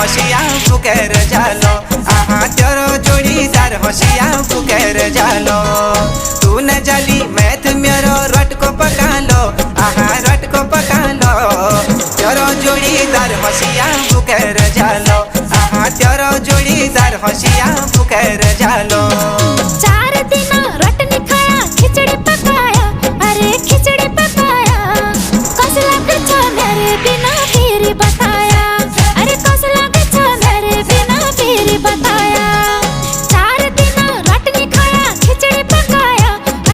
होशियार फुकर जालो। आहा तेरो जोड़ीदार होशियार फुकर जालो। तू न जली मैथ मेरो रट को पका लो। आहा रट को पका लो। तेरो जोड़ीदार होशियार फुकर जालो। आहा तेरो जोड़ीदार होशियार फुकर जालो।